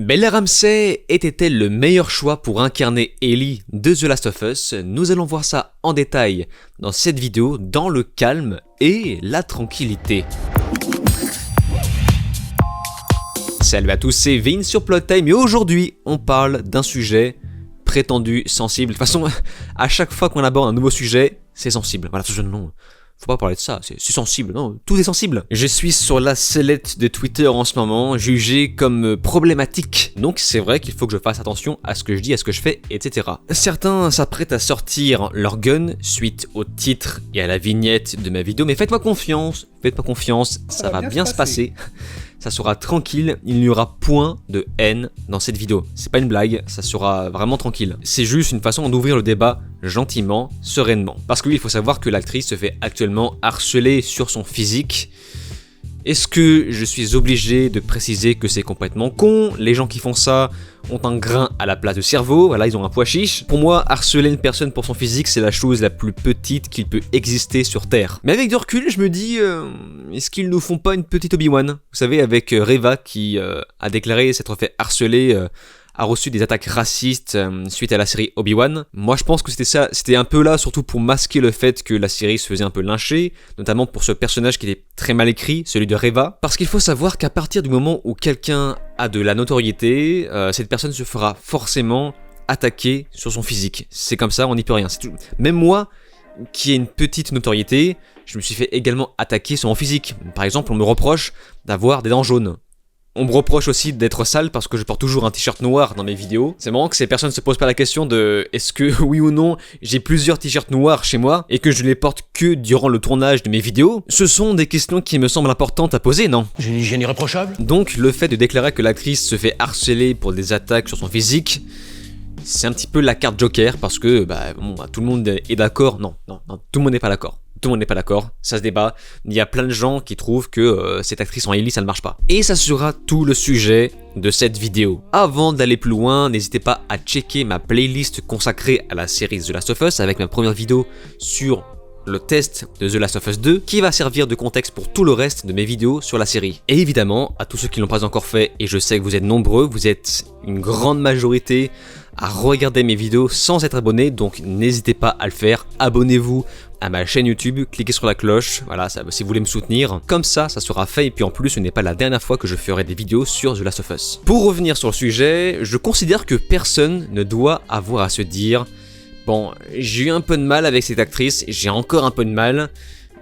Bella Ramsey était-elle le meilleur choix pour incarner Ellie de The Last of Us? Nous allons voir ça en détail dans cette vidéo, dans le calme et la tranquillité. Salut à tous, c'est Vin sur Plot-Time et aujourd'hui on parle d'un sujet prétendu sensible. De toute façon, à chaque fois qu'on aborde un nouveau sujet, c'est sensible. Voilà, non, faut pas parler de ça, c'est sensible, non, tout est sensible. Je suis sur la sellette de Twitter en ce moment, jugé comme problématique. Donc c'est vrai qu'il faut que je fasse attention à ce que je dis, à ce que je fais, etc. Certains s'apprêtent à sortir leur gun suite au titre et à la vignette de ma vidéo, mais faites-moi confiance, ça va bien se passer. Ça sera tranquille, il n'y aura point de haine dans cette vidéo. C'est pas une blague, ça sera vraiment tranquille. C'est juste une façon d'ouvrir le débat gentiment, sereinement. Parce que oui, il faut savoir que l'actrice se fait actuellement harceler sur son physique. Est-ce que je suis obligé de préciser que c'est complètement con? Les gens qui font ça ont un grain à la place de cerveau, voilà, ils ont un pois chiche. Pour moi, harceler une personne pour son physique, c'est la chose la plus petite qu'il peut exister sur Terre. Mais avec du recul, je me dis, est-ce qu'ils nous font pas une petite Obi-Wan? Vous savez, avec Reva qui a déclaré s'être fait harceler, a reçu des attaques racistes suite à la série Obi-Wan. Moi je pense que c'était ça, c'était un peu là surtout pour masquer le fait que la série se faisait un peu lyncher, notamment pour ce personnage qui était très mal écrit, celui de Reva. Parce qu'il faut savoir qu'à partir du moment où quelqu'un a de la notoriété, cette personne se fera forcément attaquer sur son physique. C'est comme ça, on n'y peut rien. Même moi, qui ai une petite notoriété, je me suis fait également attaquer sur mon physique. Par exemple, on me reproche d'avoir des dents jaunes. On me reproche aussi d'être sale parce que je porte toujours un t-shirt noir dans mes vidéos. C'est marrant que ces personnes se posent pas la question de est-ce que oui ou non j'ai plusieurs t-shirts noirs chez moi et que je les porte que durant le tournage de mes vidéos. Ce sont des questions qui me semblent importantes à poser, non? J'ai une hygiène irréprochable. Donc le fait de déclarer que l'actrice se fait harceler pour des attaques sur son physique, c'est un petit peu la carte joker parce que tout le monde est d'accord. Non, tout le monde n'est pas d'accord. Tout le monde n'est pas d'accord, ça se débat. Il y a plein de gens qui trouvent que cette actrice en Ellie, ça ne marche pas. Et ça sera tout le sujet de cette vidéo. Avant d'aller plus loin, n'hésitez pas à checker ma playlist consacrée à la série The Last of Us avec ma première vidéo sur le test de The Last of Us 2 qui va servir de contexte pour tout le reste de mes vidéos sur la série. Et évidemment, à tous ceux qui ne l'ont pas encore fait, et je sais que vous êtes nombreux, vous êtes une grande majorité à regarder mes vidéos sans être abonné, donc n'hésitez pas à le faire. Abonnez-vous à ma chaîne YouTube, cliquez sur la cloche, voilà, si vous voulez me soutenir. Comme ça sera fait, et puis en plus, ce n'est pas la dernière fois que je ferai des vidéos sur The Last of Us. Pour revenir sur le sujet, je considère que personne ne doit avoir à se dire « Bon, j'ai eu un peu de mal avec cette actrice, j'ai encore un peu de mal,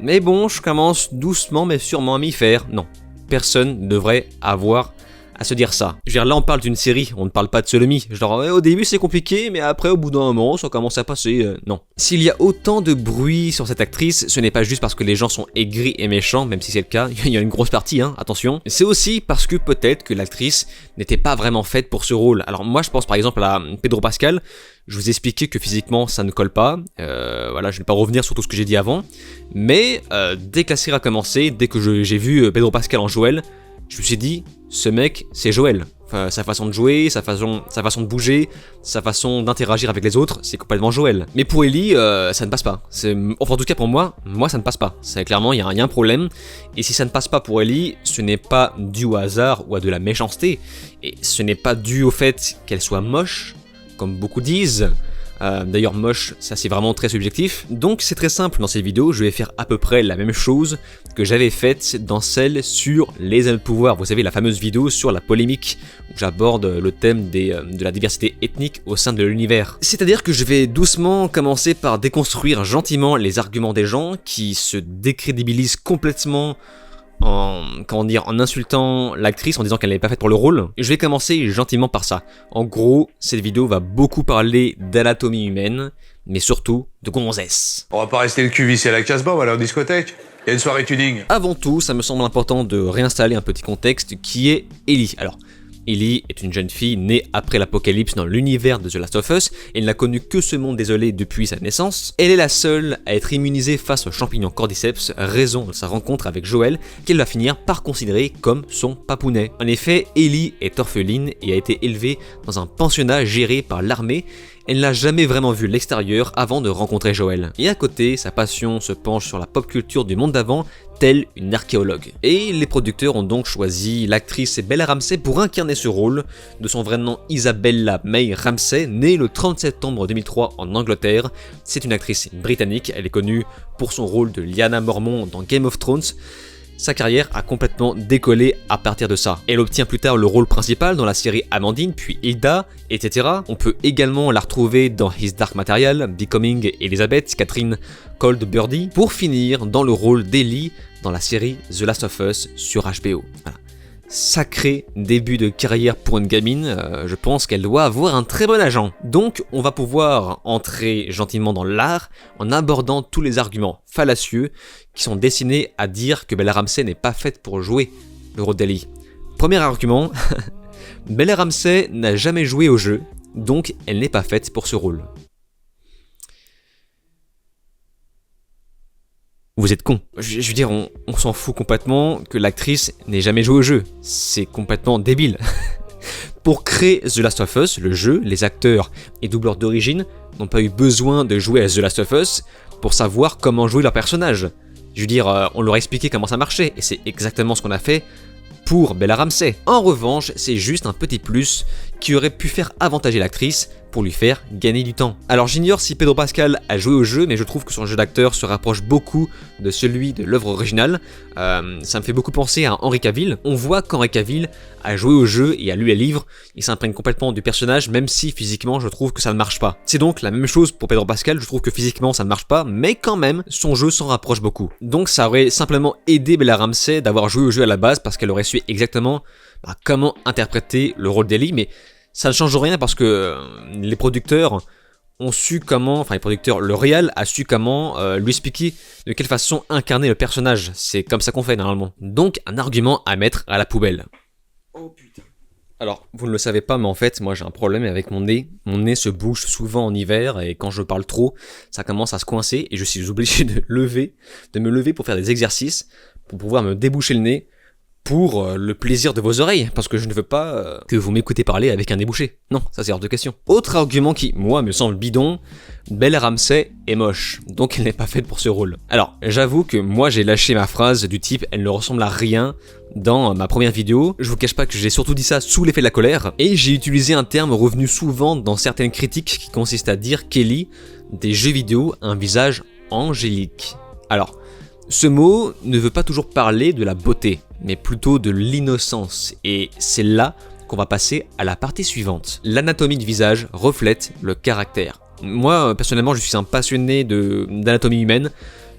mais bon, je commence doucement mais sûrement à m'y faire. » Non, personne ne devrait avoir à se dire ça. Je veux dire, là on parle d'une série, on ne parle pas de Sodomie. Genre au début c'est compliqué, mais après au bout d'un moment ça commence à passer, non. S'il y a autant de bruit sur cette actrice, ce n'est pas juste parce que les gens sont aigris et méchants, même si c'est le cas, il y a une grosse partie, hein, attention. C'est aussi parce que peut-être que l'actrice n'était pas vraiment faite pour ce rôle. Alors moi je pense par exemple à Pedro Pascal, je vous ai expliqué que physiquement ça ne colle pas, voilà, je ne vais pas revenir sur tout ce que j'ai dit avant, mais dès que la série a commencé, dès que j'ai vu Pedro Pascal en Joël, je me suis dit, ce mec, c'est Joël. Enfin, sa façon de jouer, sa façon de bouger, sa façon d'interagir avec les autres, c'est complètement Joël. Mais pour Ellie, ça ne passe pas. Enfin, en tout cas pour moi, ça ne passe pas. C'est clairement, il y a un problème. Et si ça ne passe pas pour Ellie, ce n'est pas dû au hasard ou à de la méchanceté. Et ce n'est pas dû au fait qu'elle soit moche, comme beaucoup disent. D'ailleurs moche, ça c'est vraiment très subjectif. Donc c'est très simple, dans cette vidéo je vais faire à peu près la même chose que j'avais faite dans celle sur les anneaux de pouvoir. Vous savez, la fameuse vidéo sur la polémique où j'aborde le thème de la diversité ethnique au sein de l'univers. C'est-à-dire que je vais doucement commencer par déconstruire gentiment les arguments des gens qui se décrédibilisent complètement en insultant l'actrice, en disant qu'elle n'avait pas faite pour le rôle. Je vais commencer gentiment par ça. En gros, cette vidéo va beaucoup parler d'anatomie humaine, mais surtout de gonzesse. On va pas rester le cul vissé à la Casbah, on va aller en discothèque. Il y a une soirée tuning. Avant tout, ça me semble important de réinstaller un petit contexte qui est Ellie. Alors, Ellie est une jeune fille née après l'apocalypse dans l'univers de The Last of Us. Elle n'a connu que ce monde désolé depuis sa naissance. Elle est la seule à être immunisée face au champignon Cordyceps, raison de sa rencontre avec Joël, qu'elle va finir par considérer comme son papounet. En effet, Ellie est orpheline et a été élevée dans un pensionnat géré par l'armée, elle n'a jamais vraiment vu l'extérieur avant de rencontrer Joel. Et à côté, sa passion se penche sur la pop culture du monde d'avant, telle une archéologue. Et les producteurs ont donc choisi l'actrice Bella Ramsey pour incarner ce rôle, de son vrai nom Isabella May Ramsey, née le 30 septembre 2003 en Angleterre. C'est une actrice britannique, elle est connue pour son rôle de Lyanna Mormont dans Game of Thrones. Sa carrière a complètement décollé à partir de ça. Elle obtient plus tard le rôle principal dans la série Amandine, puis Hilda, etc. On peut également la retrouver dans His Dark Material, Becoming Elizabeth, Catherine Cold Birdie, pour finir dans le rôle d'Ellie dans la série The Last of Us sur HBO. Voilà. Sacré début de carrière pour une gamine, je pense qu'elle doit avoir un très bon agent. Donc on va pouvoir entrer gentiment dans l'art en abordant tous les arguments fallacieux qui sont destinés à dire que Bella Ramsey n'est pas faite pour jouer le rôle d'Ellie. Premier argument, Bella Ramsey n'a jamais joué au jeu, donc elle n'est pas faite pour ce rôle. Vous êtes con. Je veux dire, on s'en fout complètement que l'actrice n'ait jamais joué au jeu. C'est complètement débile. Pour créer The Last of Us, le jeu, les acteurs et doubleurs d'origine n'ont pas eu besoin de jouer à The Last of Us pour savoir comment jouer leur personnage. Je veux dire, on leur a expliqué comment ça marchait, et c'est exactement ce qu'on a fait pour Bella Ramsey. En revanche, c'est juste un petit plus qui aurait pu faire avantager l'actrice pour lui faire gagner du temps. Alors j'ignore si Pedro Pascal a joué au jeu, mais je trouve que son jeu d'acteur se rapproche beaucoup de celui de l'œuvre originale. Ça me fait beaucoup penser à Henry Cavill. On voit qu'Henry Cavill a joué au jeu et a lu les livres, il s'imprègne complètement du personnage, même si physiquement je trouve que ça ne marche pas. C'est donc la même chose pour Pedro Pascal, je trouve que physiquement ça ne marche pas, mais quand même, son jeu s'en rapproche beaucoup. Donc ça aurait simplement aidé Bella Ramsey d'avoir joué au jeu à la base, parce qu'elle aurait su exactement comment interpréter le rôle d'Ellie, mais ça ne change rien parce que les producteurs ont su comment, enfin les producteurs, le réal a su comment lui expliquer de quelle façon incarner le personnage. C'est comme ça qu'on fait normalement. Donc un argument à mettre à la poubelle. Oh putain. Alors, vous ne le savez pas, mais en fait, moi j'ai un problème avec mon nez. Mon nez se bouge souvent en hiver et quand je parle trop, ça commence à se coincer et je suis obligé de me lever pour faire des exercices, pour pouvoir me déboucher le nez. Pour le plaisir de vos oreilles, parce que je ne veux pas que vous m'écoutez parler avec un nez bouché. Non, ça c'est hors de question. Autre argument qui, moi, me semble bidon, Bella Ramsey est moche, donc elle n'est pas faite pour ce rôle. Alors, j'avoue que moi j'ai lâché ma phrase du type « elle ne ressemble à rien » dans ma première vidéo. Je vous cache pas que j'ai surtout dit ça sous l'effet de la colère, et j'ai utilisé un terme revenu souvent dans certaines critiques qui consiste à dire qu'Ellie, des jeux vidéo, a un visage angélique. Alors, ce mot ne veut pas toujours parler de la beauté, mais plutôt de l'innocence, et c'est là qu'on va passer à la partie suivante. L'anatomie du visage reflète le caractère. Moi, personnellement, je suis un passionné d'anatomie humaine.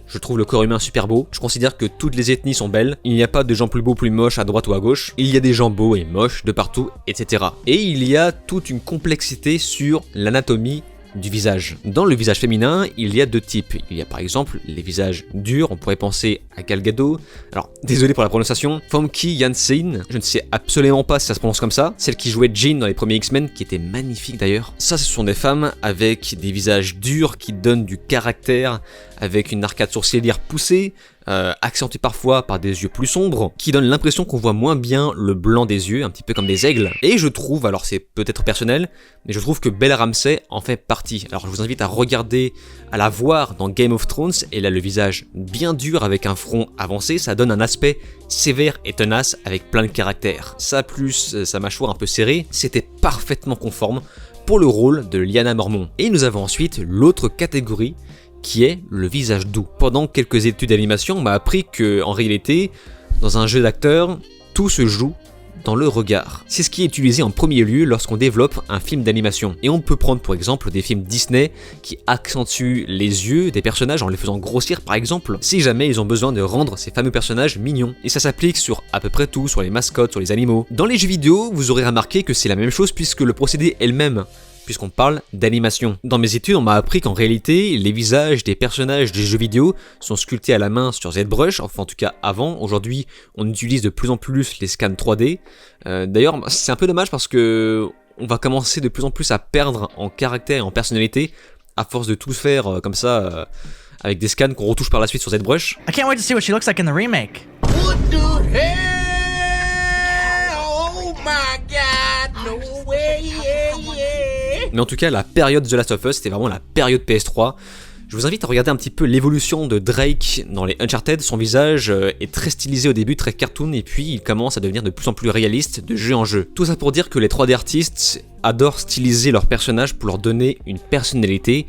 Je trouve le corps humain super beau. Je considère que toutes les ethnies sont belles. Il n'y a pas de gens plus beaux, plus moches à droite ou à gauche. Il y a des gens beaux et moches de partout, etc. Et il y a toute une complexité sur l'anatomie du visage. Dans le visage féminin, il y a deux types. Il y a par exemple les visages durs, on pourrait penser à Gal Gadot. Alors, désolé pour la prononciation. Famke Janssen, je ne sais absolument pas si ça se prononce comme ça. Celle qui jouait Jean dans les premiers X-Men, qui était magnifique d'ailleurs. Ça, ce sont des femmes avec des visages durs qui donnent du caractère, avec une arcade sourcilière poussée, accentuée parfois par des yeux plus sombres, qui donnent l'impression qu'on voit moins bien le blanc des yeux, un petit peu comme des aigles. Et je trouve, alors c'est peut-être personnel, mais je trouve que Bella Ramsey en fait partie. Alors je vous invite à regarder, à la voir dans Game of Thrones. Elle a le visage bien dur avec un front avancé, ça donne un aspect sévère et tenace avec plein de caractère. Ça plus sa mâchoire un peu serrée, c'était parfaitement conforme pour le rôle de Lyanna Mormont. Et nous avons ensuite l'autre catégorie, qui est le visage doux. Pendant quelques études d'animation, on m'a appris que, en réalité, dans un jeu d'acteur, tout se joue dans le regard. C'est ce qui est utilisé en premier lieu lorsqu'on développe un film d'animation. Et on peut prendre pour exemple des films Disney qui accentuent les yeux des personnages en les faisant grossir par exemple, si jamais ils ont besoin de rendre ces fameux personnages mignons. Et ça s'applique sur à peu près tout, sur les mascottes, sur les animaux. Dans les jeux vidéo, vous aurez remarqué que c'est la même chose puisque le procédé est le même, puisqu'on parle d'animation. Dans mes études, on m'a appris qu'en réalité, les visages des personnages des jeux vidéo sont sculptés à la main sur ZBrush, enfin en tout cas avant. Aujourd'hui, on utilise de plus en plus les scans 3D. D'ailleurs, c'est un peu dommage parce que on va commencer de plus en plus à perdre en caractère et en personnalité à force de tout faire comme ça avec des scans qu'on retouche par la suite sur ZBrush. I can't wait to see what she looks like in the remake. What the hell? Oh my God, no way, yeah, yeah. Mais en tout cas, la période The Last of Us, c'était vraiment la période PS3. Je vous invite à regarder un petit peu l'évolution de Drake dans les Uncharted. Son visage est très stylisé au début, très cartoon, et puis il commence à devenir de plus en plus réaliste de jeu en jeu. Tout ça pour dire que les 3D artistes adorent styliser leurs personnages pour leur donner une personnalité,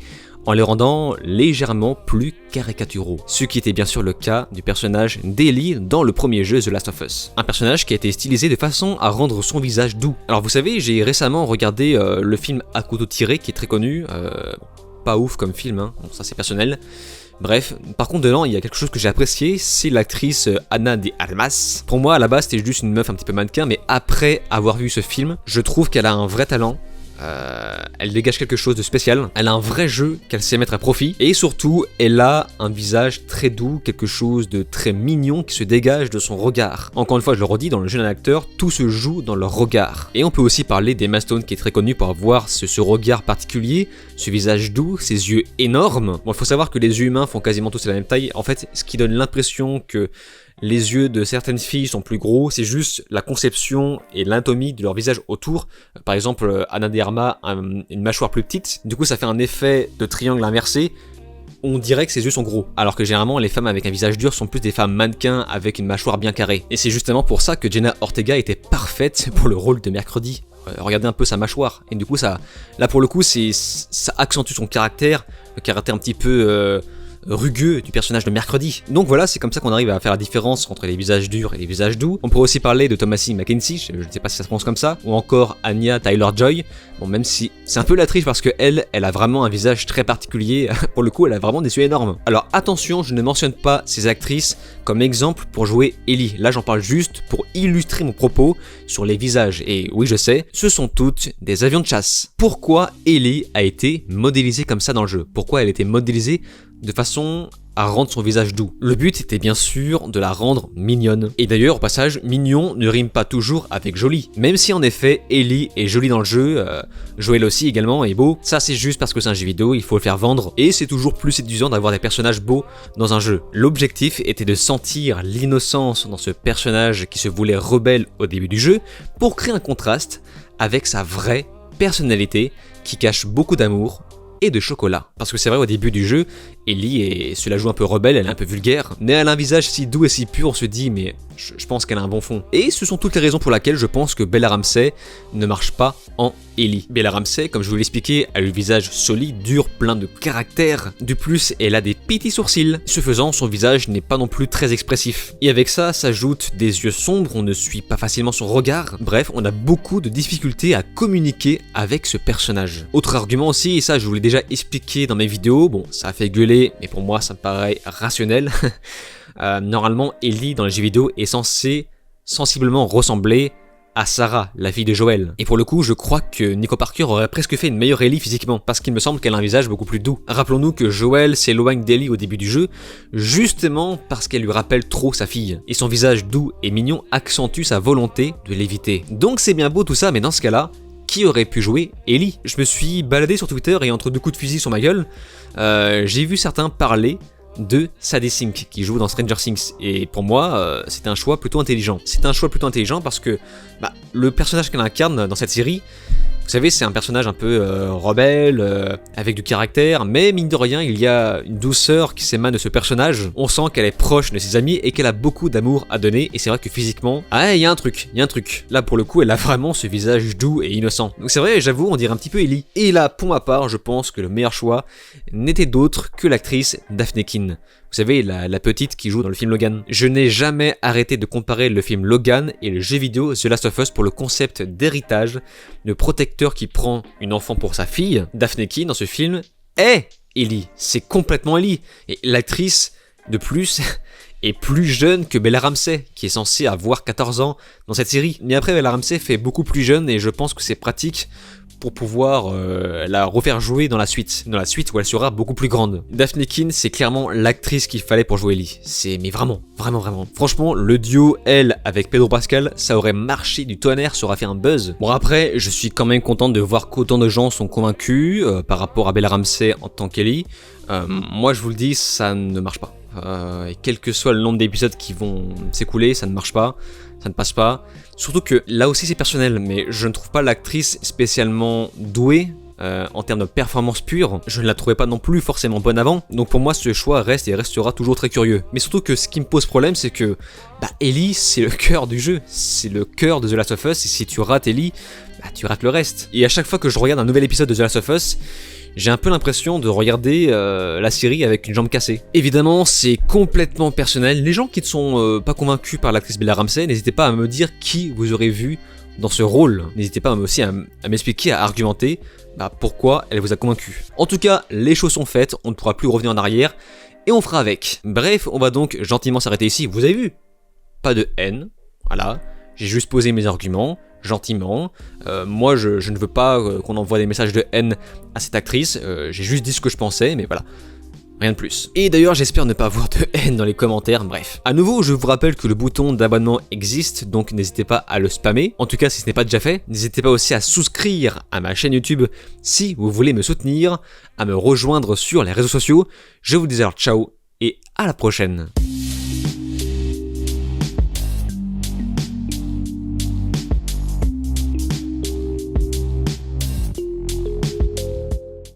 en les rendant légèrement plus caricaturaux. Ce qui était bien sûr le cas du personnage d'Ellie dans le premier jeu The Last of Us. Un personnage qui a été stylisé de façon à rendre son visage doux. Alors vous savez, j'ai récemment regardé le film À couteau tiré, qui est très connu, pas ouf comme film, hein. Bon, ça c'est personnel. Bref, par contre dedans il y a quelque chose que j'ai apprécié, c'est l'actrice Ana de Armas. Pour moi à la base c'était juste une meuf un petit peu mannequin, mais après avoir vu ce film, je trouve qu'elle a un vrai talent. Elle dégage quelque chose de spécial, elle a un vrai jeu qu'elle sait mettre à profit, et surtout elle a un visage très doux, quelque chose de très mignon qui se dégage de son regard. Encore une fois je le redis, dans le jeu d'un acteur, tout se joue dans leur regard. Et on peut aussi parler d'Emma Stone qui est très connue pour avoir ce regard particulier, ce visage doux, ses yeux énormes. Bon, il faut savoir que les yeux humains font quasiment tous la même taille, en fait ce qui donne l'impression que les yeux de certaines filles sont plus gros, c'est juste la conception et l'anatomie de leur visage autour. Par exemple, Ana de Armas a une mâchoire plus petite, du coup ça fait un effet de triangle inversé. On dirait que ses yeux sont gros, alors que généralement les femmes avec un visage dur sont plus des femmes mannequins avec une mâchoire bien carrée. Et c'est justement pour ça que Jenna Ortega était parfaite pour le rôle de Mercredi. Regardez un peu sa mâchoire, et du coup ça, là pour le coup ça accentue son caractère, le caractère un petit peu rugueux du personnage de Mercredi. Donc voilà, c'est comme ça qu'on arrive à faire la différence entre les visages durs et les visages doux. On pourrait aussi parler de Thomasin McKenzie, je ne sais pas si ça se prononce comme ça, ou encore Anya Taylor-Joy. Bon, même si c'est un peu la triche parce que elle a vraiment un visage très particulier, pour le coup elle a vraiment des yeux énormes. Alors attention, je ne mentionne pas ces actrices comme exemple pour jouer Ellie, là j'en parle juste pour illustrer mon propos sur les visages, et oui je sais, ce sont toutes des avions de chasse. Pourquoi Ellie a été modélisée comme ça dans le jeu? Pourquoi elle a été modélisée de façon à rendre son visage doux? Le but était bien sûr de la rendre mignonne. Et d'ailleurs, au passage, mignon ne rime pas toujours avec joli. Même si en effet, Ellie est jolie dans le jeu, Joel aussi également est beau. Ça c'est juste parce que c'est un jeu vidéo, il faut le faire vendre. Et c'est toujours plus séduisant d'avoir des personnages beaux dans un jeu. L'objectif était de sentir l'innocence dans ce personnage qui se voulait rebelle au début du jeu, pour créer un contraste avec sa vraie personnalité qui cache beaucoup d'amour et de chocolat. Parce que c'est vrai, au début du jeu, Ellie se la joue un peu rebelle, elle est un peu vulgaire, mais elle a un visage si doux et si pur, on se dit mais je pense qu'elle a un bon fond. Et ce sont toutes les raisons pour lesquelles je pense que Bella Ramsey ne marche pas en Ellie. Bella Ramsey, comme je vous l'ai expliqué, a le visage solide, dur, plein de caractère. De plus, elle a des petits sourcils. Ce faisant, son visage n'est pas non plus très expressif. Et avec ça, s'ajoutent des yeux sombres, on ne suit pas facilement son regard. Bref, on a beaucoup de difficultés à communiquer avec ce personnage. Autre argument aussi, et ça je vous l'ai déjà expliqué dans mes vidéos, bon ça a fait gueuler, mais pour moi ça me paraît rationnel. Normalement, Ellie dans les jeux vidéo est censée sensiblement ressembler à Sarah, la fille de Joel. Et pour le coup, je crois que Nico Parker aurait presque fait une meilleure Ellie physiquement, parce qu'il me semble qu'elle a un visage beaucoup plus doux. Rappelons-nous que Joel s'éloigne d'Ellie au début du jeu, justement parce qu'elle lui rappelle trop sa fille. Et son visage doux et mignon accentue sa volonté de l'éviter. Donc c'est bien beau tout ça, mais dans ce cas-là, qui aurait pu jouer Ellie? Je me suis baladé sur Twitter et entre deux coups de fusil sur ma gueule, j'ai vu certains parler de Sadie Sink qui joue dans Stranger Things, et pour moi c'est un choix plutôt intelligent. C'est un choix plutôt intelligent parce que le personnage qu'elle incarne dans cette série, vous savez, c'est un personnage un peu rebelle, avec du caractère, mais mine de rien, il y a une douceur qui s'émane de ce personnage. On sent qu'elle est proche de ses amis et qu'elle a beaucoup d'amour à donner, et c'est vrai que physiquement, il y a un truc. Là, pour le coup, elle a vraiment ce visage doux et innocent. Donc c'est vrai, j'avoue, on dirait un petit peu Ellie. Et là, pour ma part, je pense que le meilleur choix n'était d'autre que l'actrice Daphne Keane. Vous savez, la petite qui joue dans le film Logan. Je n'ai jamais arrêté de comparer le film Logan et le jeu vidéo The Last of Us pour le concept d'héritage, de protecteur qui prend une enfant pour sa fille. Daphne Keane dans ce film est Ellie, c'est complètement Ellie. Et l'actrice, de plus, est plus jeune que Bella Ramsey, qui est censée avoir 14 ans dans cette série. Mais après, Bella Ramsey fait beaucoup plus jeune et je pense que c'est pratique pour pouvoir la refaire jouer dans la suite où elle sera beaucoup plus grande. Daphne Keane, c'est clairement l'actrice qu'il fallait pour jouer Ellie. Mais vraiment. Franchement, le duo, elle, avec Pedro Pascal, ça aurait marché du tonnerre, ça aurait fait un buzz. Bon après, je suis quand même content de voir qu'autant de gens sont convaincus par rapport à Bella Ramsey en tant qu'Ellie. Moi, je vous le dis, ça ne marche pas. Et quel que soit le nombre d'épisodes qui vont s'écouler, ça ne marche pas, ça ne passe pas. Surtout que là aussi c'est personnel, mais je ne trouve pas l'actrice spécialement douée en termes de performance pure, je ne la trouvais pas non plus forcément bonne avant. Donc pour moi, ce choix reste et restera toujours très curieux. Mais surtout que ce qui me pose problème, c'est que Ellie, c'est le cœur du jeu. C'est le cœur de The Last of Us. Et si tu rates Ellie, tu rates le reste. Et à chaque fois que je regarde un nouvel épisode de The Last of Us, j'ai un peu l'impression de regarder la série avec une jambe cassée. Évidemment, c'est complètement personnel. Les gens qui ne sont pas convaincus par l'actrice Bella Ramsey, n'hésitez pas à me dire qui vous aurez vu dans ce rôle. N'hésitez pas aussi à m'expliquer, à argumenter pourquoi elle vous a convaincu. En tout cas, les choses sont faites, on ne pourra plus revenir en arrière, et on fera avec. Bref, on va donc gentiment s'arrêter ici. Vous avez vu ? Pas de haine, voilà. J'ai juste posé mes arguments, gentiment. Moi, je ne veux pas qu'on envoie des messages de haine à cette actrice. J'ai juste dit ce que je pensais, mais voilà. Rien de plus. Et d'ailleurs, j'espère ne pas avoir de haine dans les commentaires, bref. À nouveau, je vous rappelle que le bouton d'abonnement existe, donc n'hésitez pas à le spammer. En tout cas, si ce n'est pas déjà fait, n'hésitez pas aussi à souscrire à ma chaîne YouTube si vous voulez me soutenir, à me rejoindre sur les réseaux sociaux. Je vous dis alors ciao et à la prochaine.